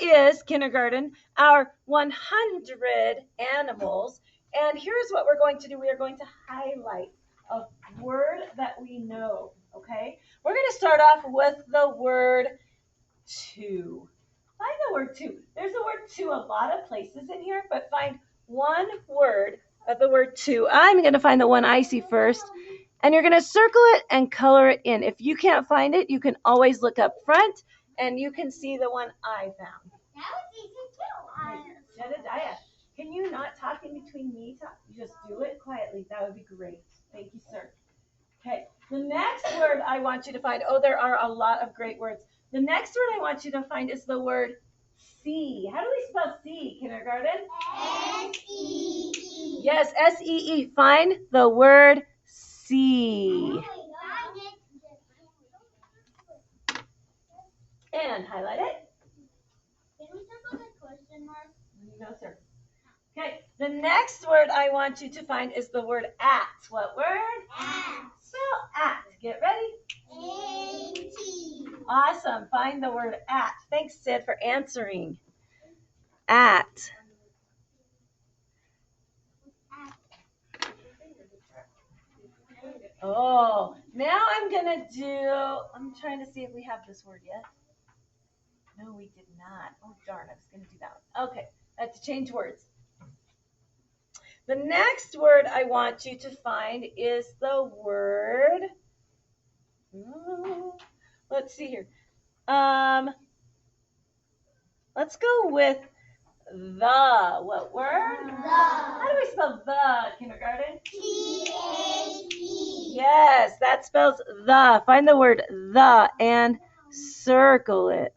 is, kindergarten, our 100 animals. And here's what we're going to do. We are going to highlight a word that we know, okay? We're going to start off with the word two. Find the word two. There's the word two a lot of places in here, but find one word of the word two. I'm going to find the one I see first, and you're going to circle it and color it in. If you can't find it, you can always look up front, and you can see the one I found. That was easy too. Jedediah, can you not talk in between me? You just do it quietly. That would be great. Thank you, sir. Okay, the next word I want you to find, there are a lot of great words. The next word I want you to find is the word see. How do we spell see, kindergarten? S-E-E. Yes, S-E-E. Find the word see. And highlight it. Can we circle the question mark? No, sir. Okay, the next word I want you to find is the word at. What word? At. Spell at. Get ready. A-T. Awesome. Find the word at. Thanks, Sid, for answering. At. Oh, now I'm trying to see if we have this word yet. No, we did not. Oh, darn, I was going to do that one. Okay, I have to change words. The next word I want you to find is the word, let's see here. Let's go with the. What word? The. How do we spell the, kindergarten? T-H-E. Yes, that spells the. Find the word the and circle it.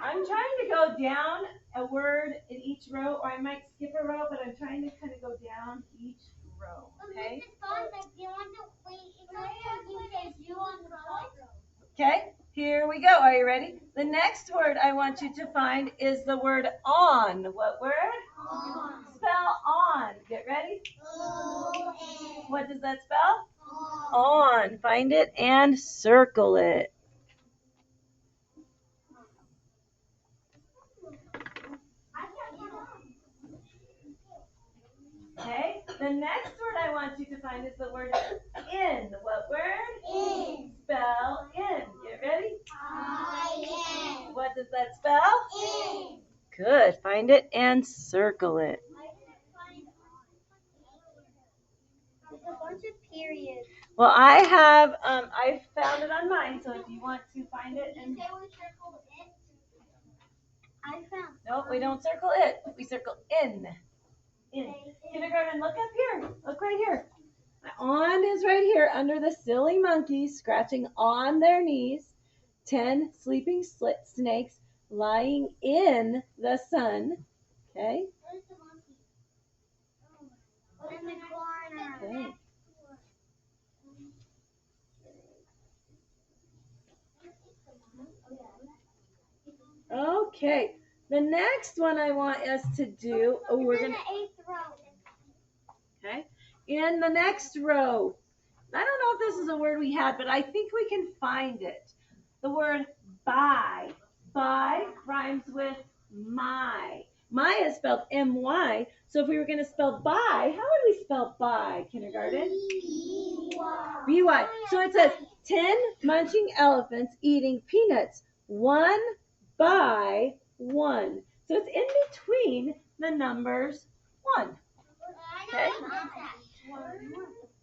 I'm trying to go down a word in each row, or I might skip a row, but I'm trying to kind of go down each row, okay? Okay, here we go. Are you ready? The next word I want you to find is the word on. What word? On. Spell on. Get ready? O-N. What does that spell? On. On. Find it and circle it. Okay, the next word I want you to find is the word in. What word? In. Spell in. Get ready? I-N. What does that spell? In. Good. Find it and circle it. There's a bunch of periods. Well, I found it on mine, so if you want to find it and Say we circled it. I found. nope, we don't circle it. We circle in. In. Kindergarten, look up here. Look right here. On is right here under the silly monkeys scratching on their knees. 10 sleeping snakes lying in the sun. Okay? Where's the monkey? In the corner. Okay. Okay. The next one I want us to do, we're in going the to, 8th row. okay? In the next row. I don't know if this is a word we had, but I think we can find it. The word by. By rhymes with my. My is spelled M-Y. So if we were going to spell by, how would we spell by, kindergarten? B-Y. B-Y. So it says 10 munching elephants eating peanuts, one by one. So it's in between the numbers 1. Okay?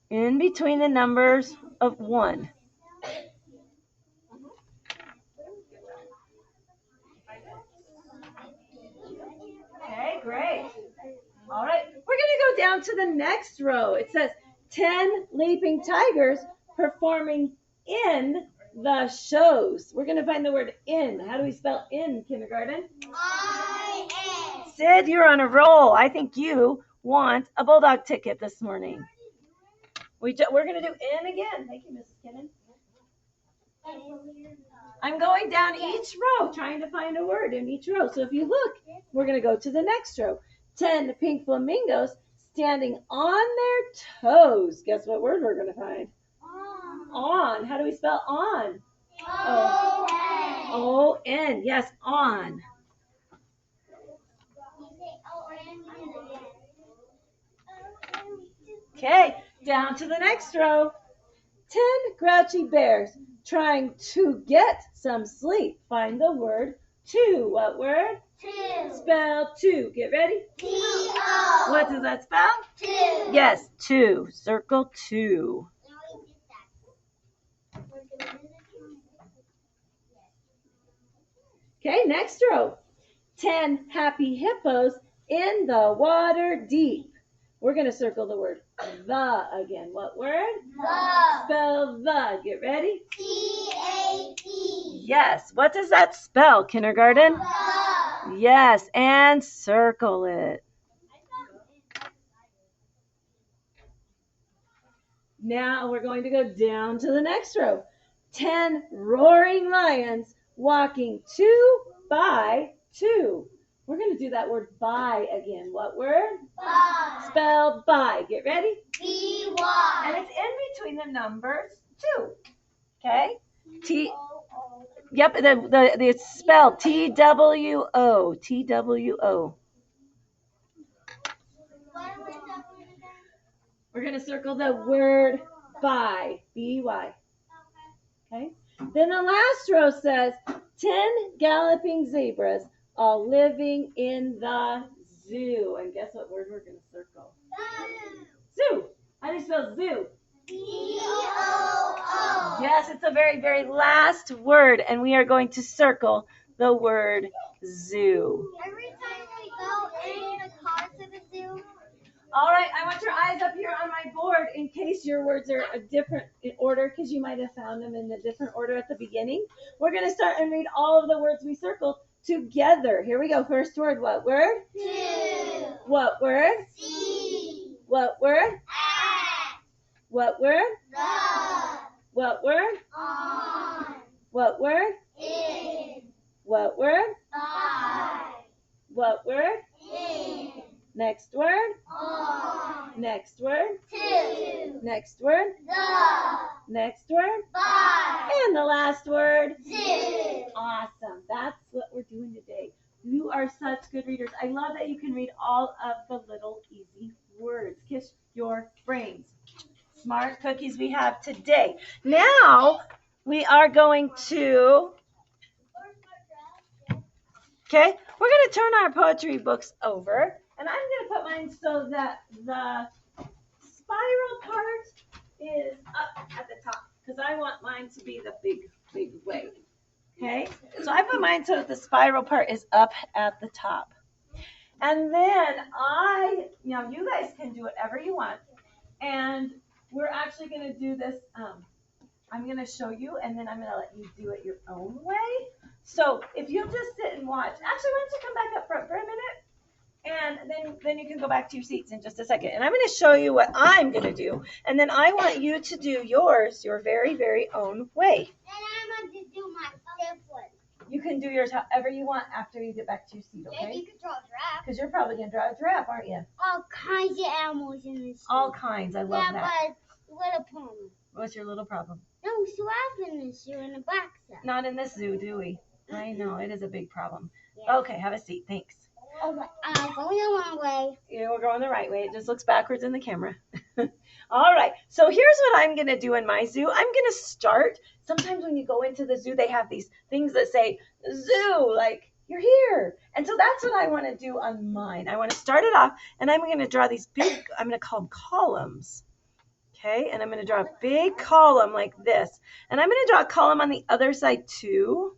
In between the numbers of 1. Okay, great. All right, we're going to go down to the next row. It says 10 leaping tigers performing in the shows. We're going to find the word in. How do we spell in, kindergarten? I-N. Sid, you're on a roll. I think you want a Bulldog ticket this morning. We're going to do in again. Thank you, Mrs. Kinnan. I'm going down each row trying to find a word in each row. So if you look, we're going to go to the next row. 10 pink flamingos standing on their toes. Guess what word we're going to find? On. On. How do we spell on? O-N. O-N. Yes, on. Okay, down to the next row. 10 grouchy bears trying to get some sleep. Find the word two. What word? Two. Spell two. Get ready. T-O. What does that spell? Two. Yes, two. Circle two. Okay, next row. 10 happy hippos in the water deep. We're going to circle the word the again. What word? The. Spell the. Get ready. T-A-T. Yes. What does that spell, kindergarten? The. Yes, and circle it. Now we're going to go down to the next row. 10 roaring lions walking 2 by 2. We're going to do that word by again. What word? By. Spell by. Get ready? B-Y. And it's in between the numbers 2. Okay? T. O-O. Yep, it's spelled T-W-O. T-W-O. What was that word again? We're going to circle the word by. B-Y. Okay? Then the last row says 10 galloping zebras all living in the zoo. And guess what word we're going to circle? Zoo. How do you spell zoo? Z-O-O. Yes, it's the very, very last word, and we are going to circle the word zoo. Every time we go in the car to the zoo. All right, I want your eyes up here on my board in case your words are a different order, because you might have found them in a different order at the beginning. We're going to start and read all of the words we circled together. Here we go. First word, what word? Two. What word? C. What word? At. What word? The. What word? On. What word? In. What word? By. What word? In. Next word? On. Next word? Two. Next word? The. Next word? By. And the last word? Zoo. Awesome. That's what we're doing today. You are such good readers. I love that you can read all of the little easy words. Kiss your brains. Smart cookies we have today. Now we are going to, okay, we're going to turn our poetry books over. And I'm going to put mine so that the spiral part is up at the top, because I want mine to be the big, big way. Okay, so I put mine so that the spiral part is up at the top. And then you guys can do whatever you want. And we're actually going to do this. I'm going to show you, and then I'm going to let you do it your own way. So if you'll just sit and watch. Actually, why don't you come back up front for a minute? And then you can go back to your seats in just a second. And I'm going to show you what I'm going to do. And then I want you to do yours your very, very own way. And I'm going to do my stiff one. You can do yours however you want after you get back to your seat, Maybe okay? you could draw a giraffe. Because you're probably going to draw a giraffe, aren't you? All kinds of animals in this. All kinds. I love that. But little problem. What's your little problem? No giraffe in this zoo in the back set. Not in this zoo, do we? I know. It is a big problem. Yeah. Okay, have a seat. Thanks. Oh, but I'm going the wrong way. Yeah, we're going the right way. It just looks backwards in the camera. All right. So here's what I'm going to do in my zoo. I'm going to start. Sometimes when you go into the zoo, they have these things that say zoo, like you're here. And so that's what I want to do on mine. I want to start it off, and I'm going to draw these big, I'm going to call them columns. Okay. And I'm going to draw a big column like this. And I'm going to draw a column on the other side too.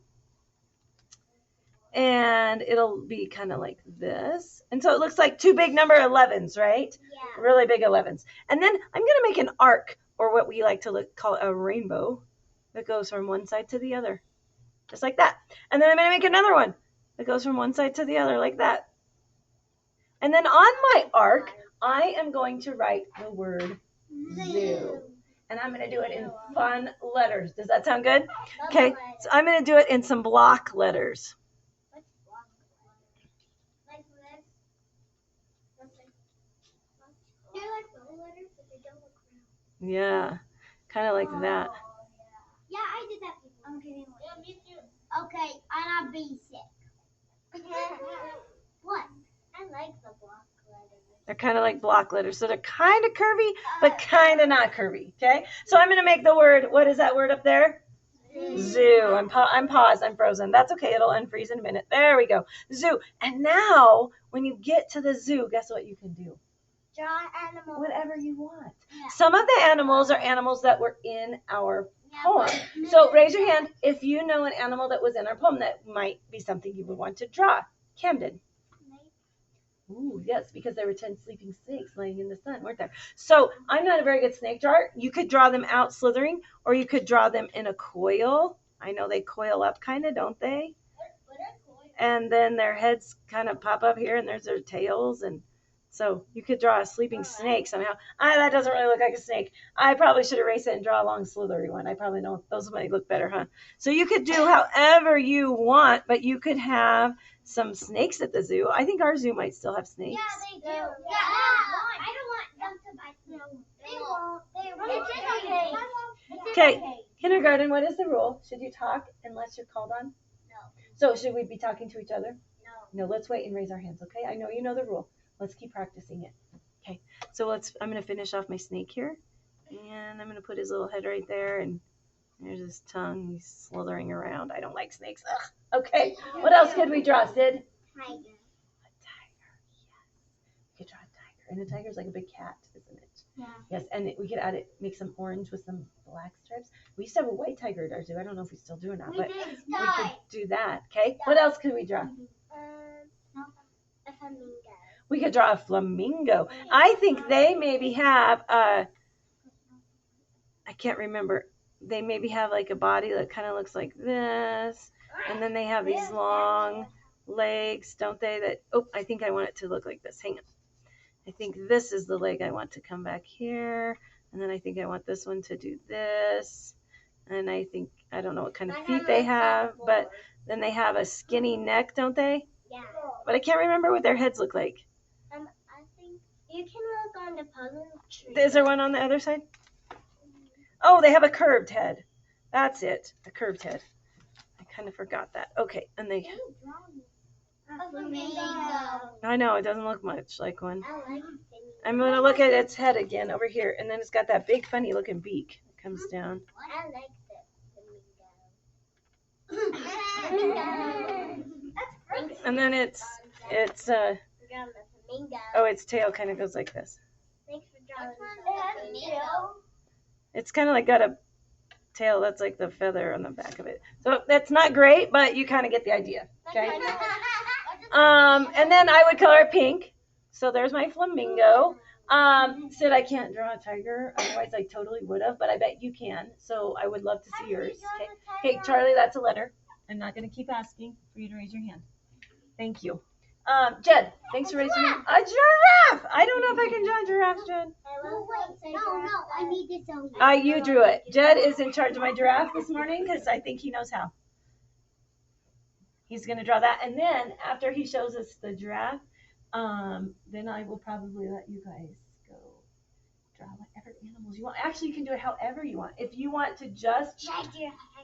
And it'll be kind of like this. And so it looks like two big number 11s, right? Yeah. Really big 11s. And then I'm going to make an arc, or what we like to call a rainbow, that goes from one side to the other, just like that. And then I'm going to make another one that goes from one side to the other like that. And then on my arc, I am going to write the word zoo. And I'm going to do it in fun letters. Does that sound good? Okay, so I'm going to do it in some block letters. Like this. They're like little letters, but they don't look round. Yeah, kind of like that. Yeah, I did that before. I'm kidding. Yeah, me too. Okay, and I'll be sick. What? I like the block letters. They're kind of like block letters. So they're kind of curvy, but kind of not curvy. Okay? So I'm going to make the word, what is that word up there? Zoo. I'm paused. I'm frozen. That's okay. It'll unfreeze in a minute. There we go. Zoo. And now, when you get to the zoo, guess what you can do? Draw animals. Whatever you want. Yeah. Some of the animals are animals that were in our poem. So raise your hand if you know an animal that was in our poem that might be something you would want to draw. Camden. Ooh, yes, because there were 10 sleeping snakes laying in the sun, weren't there? So I'm not a very good snake drawer. You could draw them out slithering, or you could draw them in a coil. I know they coil up kind of, don't they? And then their heads kind of pop up here, and there's their tails. And so you could draw a sleeping snake somehow. That doesn't really look like a snake. I probably should erase it and draw a long slithery one. I probably know those might look better, huh? So you could do however you want, but you could have some snakes at the zoo. I think our zoo might still have snakes. Yeah, they do. Yeah, I don't want them to bite me. They won't. They won't. It's okay. Kindergarten, what is the rule? Should you talk unless you're called on? No. So should we be talking to each other? No. No, let's wait and raise our hands, okay? I know you know the rule. Let's keep practicing it. Okay, so I'm going to finish off my snake here. And I'm going to put his little head right there. And there's his tongue. He's slithering around. I don't like snakes. Ugh. Okay, what else could we draw, Sid? Tiger. A tiger, yes. We could draw a tiger. And a tiger's like a big cat, isn't it? Yeah. Yes, and we could make some orange with some black stripes. We used to have a white tiger at our zoo. I don't know if we still do or not, but we could do that. Okay, what else could we draw? A flamingo. We could draw a flamingo. I think they maybe have I can't remember. They maybe have like a body that kind of looks like this. And then they have these long legs, don't they? I think I want it to look like this. Hang on. I think this is the leg I want to come back here. And then I think I want this one to do this. And I don't know what kind of feet they have, but then they have a skinny neck, don't they? Yeah. But I can't remember what their heads look like. I think you can look on the puzzle tree. Is there one on the other side? Oh, they have a curved head. That's it, a curved head. I kind of forgot that. Okay, and they... A flamingo. I know, it doesn't look much like one. I like flamingo. I'm going to look at its head again over here, and then it's got that big, funny looking beak that comes down. I like the flamingo. That's perfect. And then its tail kind of goes like this. Thanks for drawing the flamingo. It's kind of like got a tail that's like the feather on the back of it. So that's not great, but you kind of get the idea. Okay. And then I would color it pink. So there's my flamingo. Sid, I can't draw a tiger. Otherwise, I totally would have, but I bet you can. So I would love to see yours. Okay. Hey, Charlie, that's a letter. I'm not going to keep asking for you to raise your hand. Thank you. Jed, thanks for raising your hand. A giraffe. I don't know if I can draw giraffes, Jed. No, I need this over here. You drew it. Jed is in charge of my giraffe this morning because I think he knows how. He's going to draw that. And then after he shows us the giraffe, then I will probably let you guys go draw whatever animals you want. Actually, you can do it however you want. If you want to just...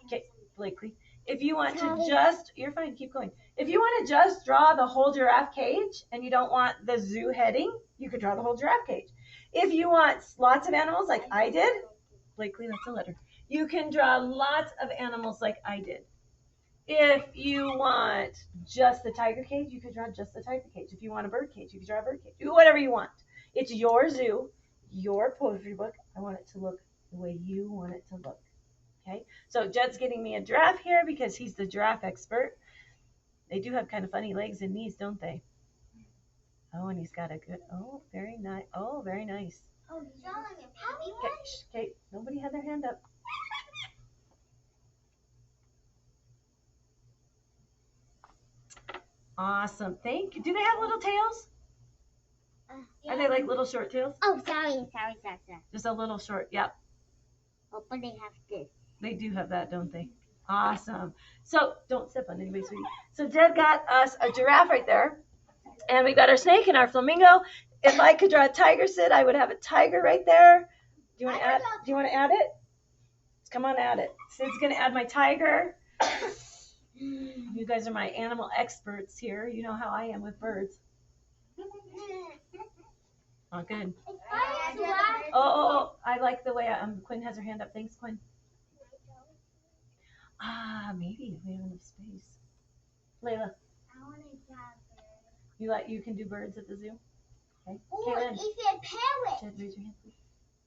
Okay, Blakely. If you want to just... You're fine. Keep going. If you want to just draw the whole giraffe cage and you don't want the zoo heading, you could draw the whole giraffe cage. If you want lots of animals like I did... Blakely, that's a letter. You can draw lots of animals like I did. If you want just the tiger cage, you could draw just the tiger cage. If you want a bird cage, you could draw a bird cage. Do whatever you want. It's your zoo, your poetry book. I want it to look the way you want it to look. Okay? So Jed's getting me a giraffe here because he's the giraffe expert. They do have kind of funny legs and knees, don't they? Oh, and he's got a good, very nice. Oh, very nice. Oh, he's drawing a baby Okay, okay, nobody had their hand up. Awesome. Thank you. Do they have little tails? Are they like little short tails? Oh, sorry. Just a little short. Yep. Oh, but they have this. They do have that, don't they? Awesome. So don't step on anybody's feet. So Jed got us a giraffe right there. And we got our snake and our flamingo. If I could draw a tiger, Sid, I would have a tiger right there. Do you want to add? Do you want to add it? Come on, add it. Sid's gonna add my tiger. You guys are my animal experts here. You know how I am with birds. Oh, good. Oh, I like the way Quinn has her hand up. Thanks, Quinn. Maybe we have enough space. Layla, I want to have you can do birds at the zoo? Okay. Oh, Kaylin. it's a parrot. Jed, raise your hand, please.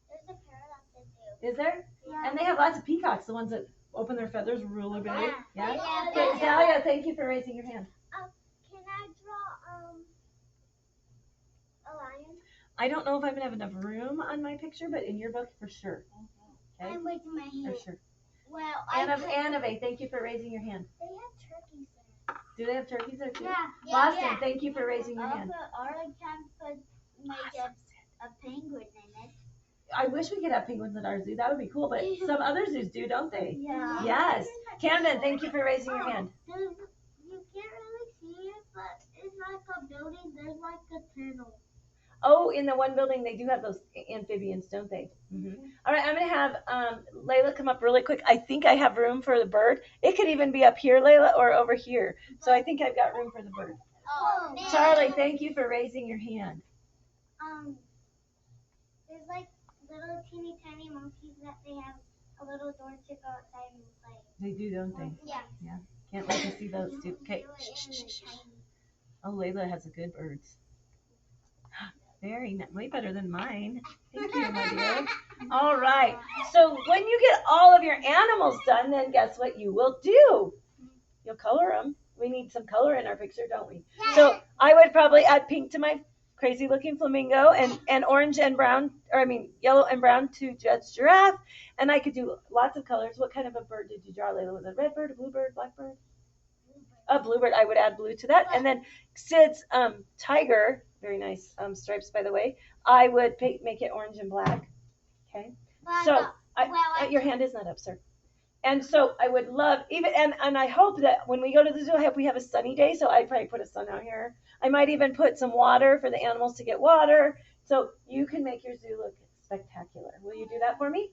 There's a parrot at the zoo. Is there? Yeah. And they have lots of peacocks, the ones that open their feathers really big. Yeah? Yeah. Okay, Zalia, thank you for raising your hand. Can I draw a lion? I don't know if I'm going to have enough room on my picture, but in your book, for sure. Okay? I'm raising my hand. For sure. Well, Annabelle, thank you for raising your hand. They have turkeys there. Do they have turkeys there too? Yeah. Boston, thank you for raising your hand. Or I can make a penguin in it. I wish we could have penguins at our zoo. That would be cool, but some other zoos do, don't they? Yeah. Yes. Camden, thank you for raising your hand. You can't really see it, but it's like a building. There's like a tunnel. Oh, in the one building, they do have those amphibians, don't they? Mm-hmm. All right, I'm going to have Layla come up really quick. I think I have room for the bird. It could even be up here, Layla, or over here. So I think I've got room for the bird. Oh, Charlie, thank you for raising your hand. There's like little teeny tiny monkeys that they have a little door to go outside and play. They do, don't they? Yeah. Yeah. Can't wait to see those too. Okay. Oh, Layla has a good birds. Very nice. Way better than mine. Thank you, my dear. All right. So when you get all of your animals done, then guess what you will do? You'll color them. We need some color in our picture, don't we? Yeah. So I would probably add pink to my crazy looking flamingo and orange and brown, yellow and brown to Jed's giraffe. And I could do lots of colors. What kind of a bird did you draw, Layla? Was it a red bird, a bluebird, blackbird? A bluebird. I would add blue to that. And then Sid's tiger, very nice stripes, by the way. I would make it orange and black. Okay. So your hand is not up, sir. And so I would love and I hope that when we go to the zoo, I hope we have a sunny day. So I'd probably put a sun out here. I might even put some water for the animals to get water. So you can make your zoo look spectacular. Will you do that for me?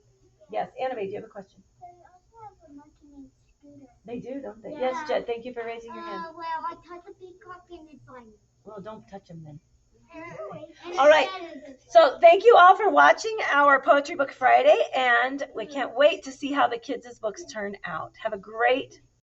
Yes. Annabelle, do you have a question? They also have a monkey named Scooter. They do, don't they? Yeah. Yes, Jed. Thank you for raising your hand. Well, I touched a peacock and it's fine. Well, don't touch them then. And All right. So thank you all for watching our Poetry Book Friday, and we can't wait to see how the kids' books turn out. Have a great